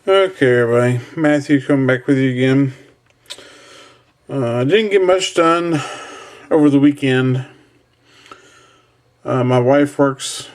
Okay, everybody. Matthew coming back with you again. I didn't get much done over the weekend. My wife works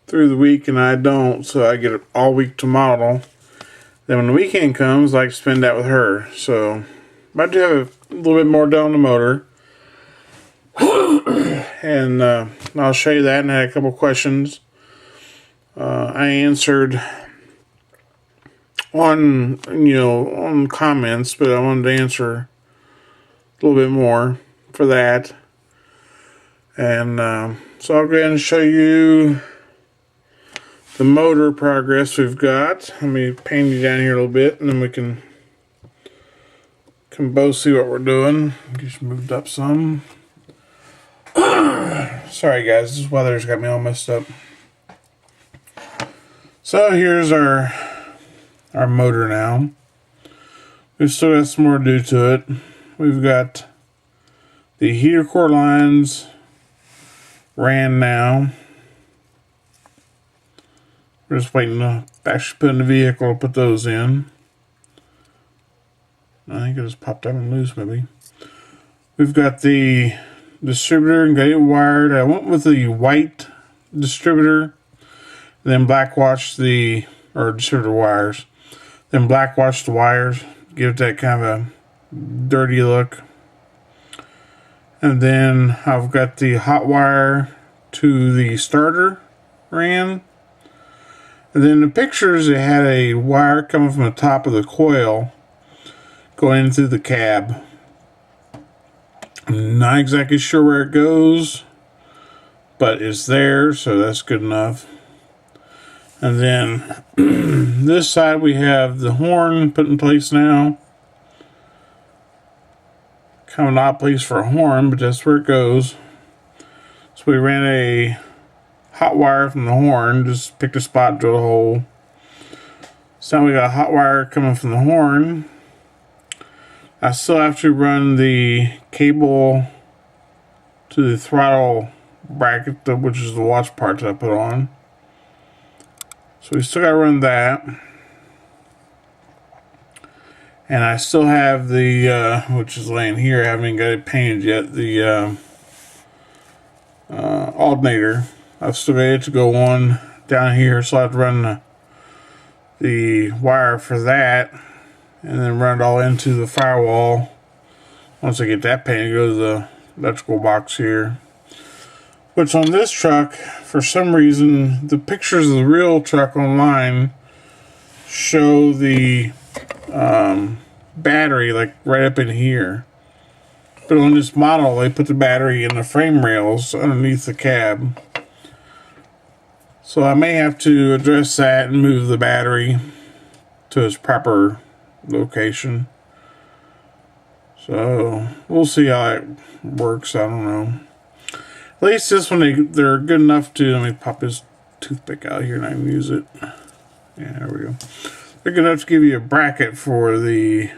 through the week and I don't, so I get all week to model. Then when the weekend comes, I like to spend that with her. So I do have a little bit more done on the motor. And I'll show you that, and I had a couple questions I answered on comments, but I wanted to answer a little bit more for that. And so I'll go ahead and show you the motor progress we've got. Let me paint you down here a little bit, and then we can both see what we're doing. Just moved up some. Sorry guys, this weather's got me all messed up. So here's our motor now. We've still got some more to do to it. We've got the heater core lines ran now. We're just waiting to actually put in the vehicle to put those in. I think it just popped out and loose maybe. We've got the distributor and got it wired. I went with the white distributor, then black washed distributor wires. Then black wash the wires, give it that kind of a dirty look. And then I've got the hot wire to the starter ran. And then the pictures, it had a wire coming from the top of the coil going into the cab. I'm not exactly sure where it goes, but it's there, so that's good enough. And then this side we have the horn put in place now. Kind of an odd place for a horn, but that's where it goes. So we ran a hot wire from the horn, just picked a spot, drilled a hole. So now we got a hot wire coming from the horn. I still have to run the cable to the throttle bracket, which is the watch part that I put on. So we still got to run that. And I still have the, which is laying here, I haven't even got it painted yet, the alternator. I've still got it to go on down here, so I have to run the wire for that. And then run it all into the firewall. Once I get that painted, go to the electrical box here. Which on this truck, for some reason, the pictures of the real truck online show the battery like right up in here. But on this model, they put the battery in the frame rails underneath the cab. So I may have to address that and move the battery to its proper location. So we'll see how it works. I don't know. At least this one, they're good enough to, let me pop this toothpick out here and I can use it. Yeah, there we go. They're good enough to give you a bracket for the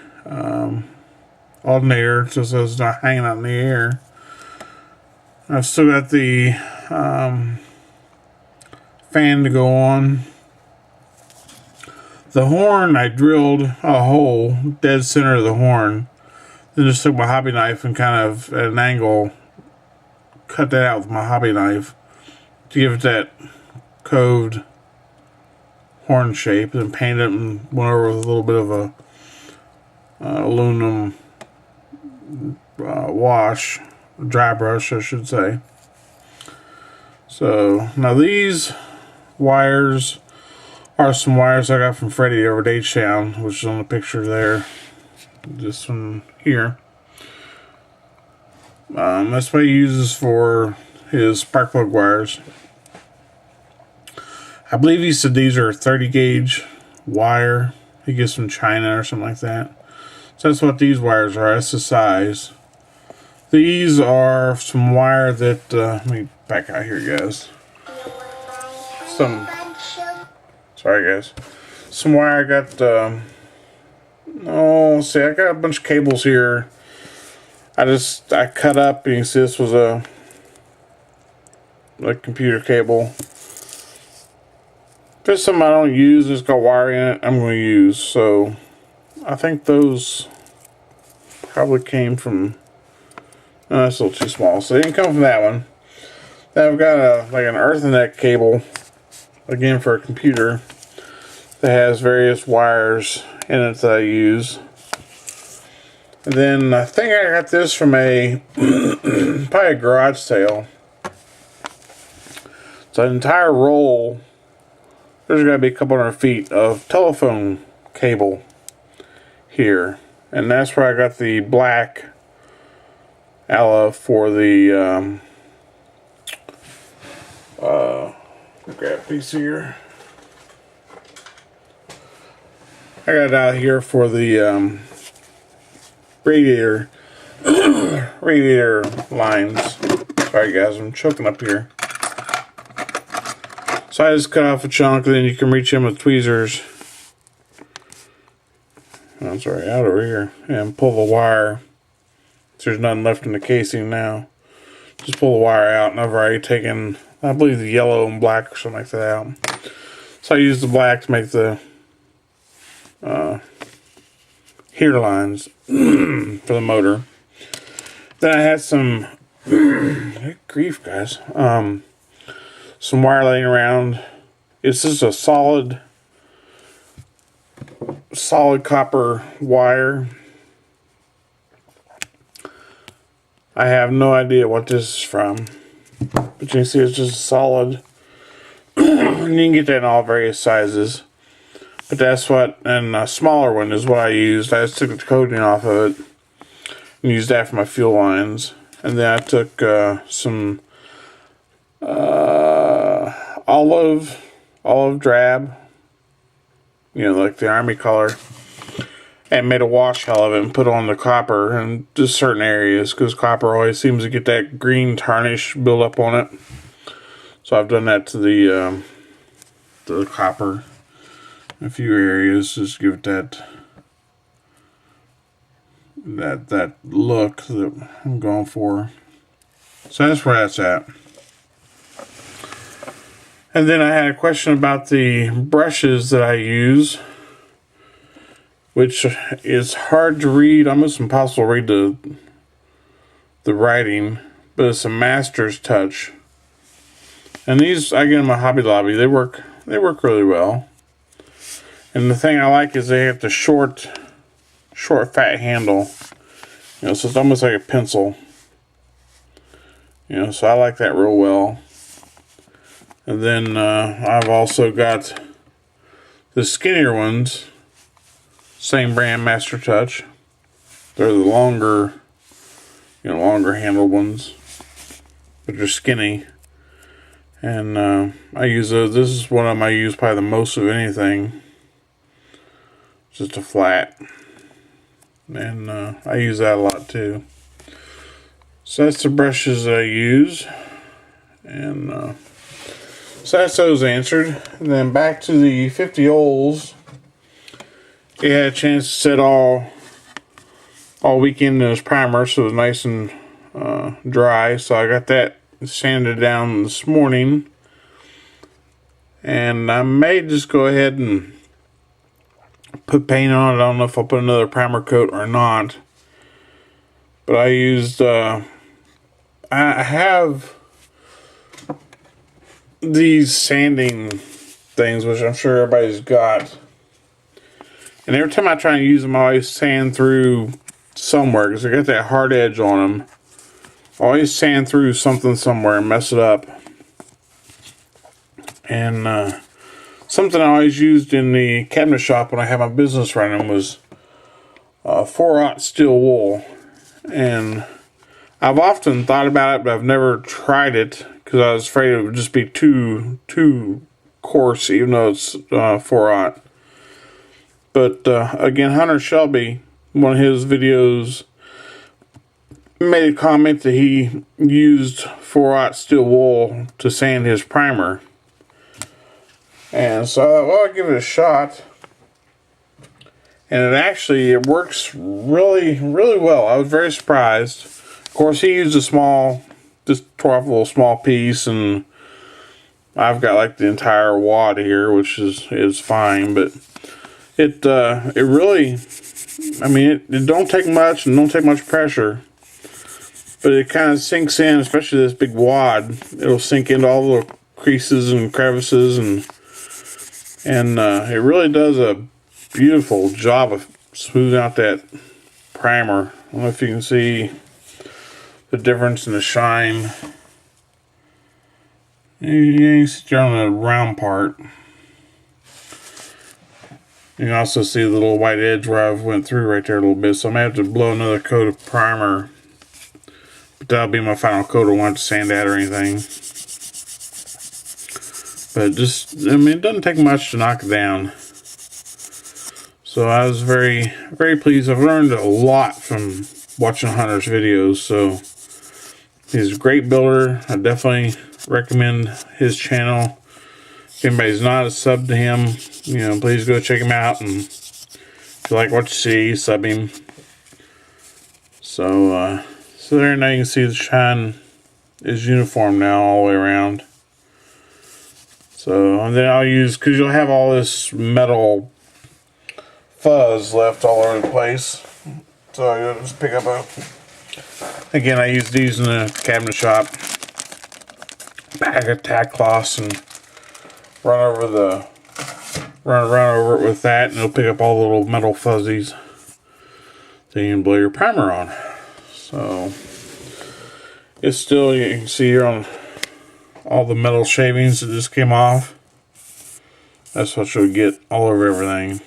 alternator so it's not hanging out in the air. I've still got the fan to go on. The horn, I drilled a hole dead center of the horn. Then just took my hobby knife and kind of at an angle cut that out with my hobby knife to give it that coved horn shape, and painted it and went over with a little bit of a aluminum wash, dry brush I should say. So now these wires are some wires I got from Freddie over at H-Town, which is on the picture there. This one here. That's what he uses for his spark plug wires. I believe he said these are 30 gauge wire. He gets from China or something like that. So that's what these wires are. That's the size. These are some wire that, let me back out here, guys. Sorry, guys. Some wire I got, I got a bunch of cables here. I cut up, and you can see this was a computer cable. If it's something I don't use, it's got wire in it, I'm going to use. So I think those probably came from, no, that's a little too small. So they didn't come from that one. Then I've got like an Ethernet cable, again for a computer, that has various wires in it that I use. And then I think I got this from a probably a garage sale. It's an entire roll. There's got to be a couple hundred feet of telephone cable here, and that's where I got the black alloy for the grab a piece here. I got it out here for the radiator lines. Sorry guys, I'm choking up here. So I just cut off a chunk, and then you can reach in with tweezers. Oh, sorry, out over here, and pull the wire. So there's nothing left in the casing now. Just pull the wire out, and I've already taken, I believe, the yellow and black or something like that out. So I use the black to make the heater lines for the motor. Then I had some good grief, guys. Some wire laying around. It's just a solid copper wire. I have no idea what this is from, but you can see it's just solid. And you can get that in all various sizes. But that's what, and a smaller one is what I used. I just took the coating off of it and used that for my fuel lines. And then I took some olive drab, you know, like the army color, and made a wash hell of it and put on the copper in just certain areas, because copper always seems to get that green tarnish build up on it. So I've done that to the copper in a few areas, just give it that look that I'm going for. So that's where that's at. And then I had a question about the brushes that I use, which is hard to read, almost impossible to read the writing, but it's a Master's Touch. And these, I get them at Hobby Lobby. They work really well. And the thing I like is they have the short fat handle. You know, so it's almost like a pencil. You know, so I like that real well. And then I've also got the skinnier ones, same brand, Master Touch. They're the longer handled ones, but they're skinny. And I use those. This is one of them I use probably the most of anything. Just a flat, and I use that a lot too. So that's the brushes that I use, and so that's those answered. And then back to the 50 ohms. It had a chance to sit all weekend in its primer, so it was nice and dry. So I got that sanded down this morning, and I may just go ahead and put paint on it. I don't know if I'll put another primer coat or not, but I used I have these sanding things, which I'm sure everybody's got, and every time I try and use them, I always sand through somewhere, because I got that hard edge on them. I always sand through something somewhere and mess it up. And something I always used in the cabinet shop when I had my business running was 4/0 steel wool. And I've often thought about it, but I've never tried it, because I was afraid it would just be too coarse, even though it's 4/0. But again, Hunter Shelby, one of his videos, made a comment that he used 4/0 steel wool to sand his primer. And so I thought, well, I'll give it a shot. And it works really, really well. I was very surprised. Of course, he used a small, just tore off a little small piece, and I've got like the entire wad here, which is fine, but it really, I mean, it don't take much and don't take much pressure, but it kind of sinks in, especially this big wad. It'll sink into all the little creases and crevices, and it really does a beautiful job of smoothing out that primer. I don't know if you can see the difference in the shine. You can see on the round part. You can also see the little white edge where I went through right there a little bit. So I may have to blow another coat of primer. But that'll be my final coat. I won't have to sand that or anything. But just, I mean, it doesn't take much to knock it down. So I was very, very pleased. I've learned a lot from watching Hunter's videos. So he's a great builder. I definitely recommend his channel. If anybody's not a sub to him, you know, please go check him out, and if you like what you see, sub him. So there now you can see the shine is uniform now all the way around. So, and then I'll use, because you'll have all this metal fuzz left all over the place. So I'll just pick up again, I use these in the cabinet shop. Bag of tack cloths and run over it with that, and it'll pick up all the little metal fuzzies. Then you can blow your primer on. So it's still, you can see here on all the metal shavings that just came off. That's what you'll get all over everything.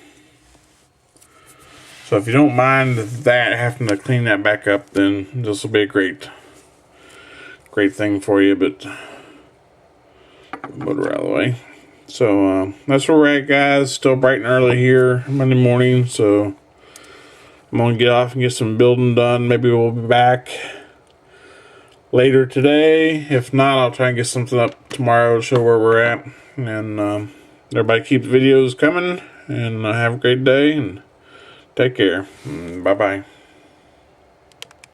So if you don't mind that, having to clean that back up, then this will be a great thing for you. But put it out of the way. So that's where we're at, guys. Still bright and early here Monday morning, so I'm gonna get off and get some building done. Maybe we'll be back later today. If not, I'll try and get something up tomorrow to show where we're at. And everybody keep the videos coming, and have a great day and take care. Bye bye.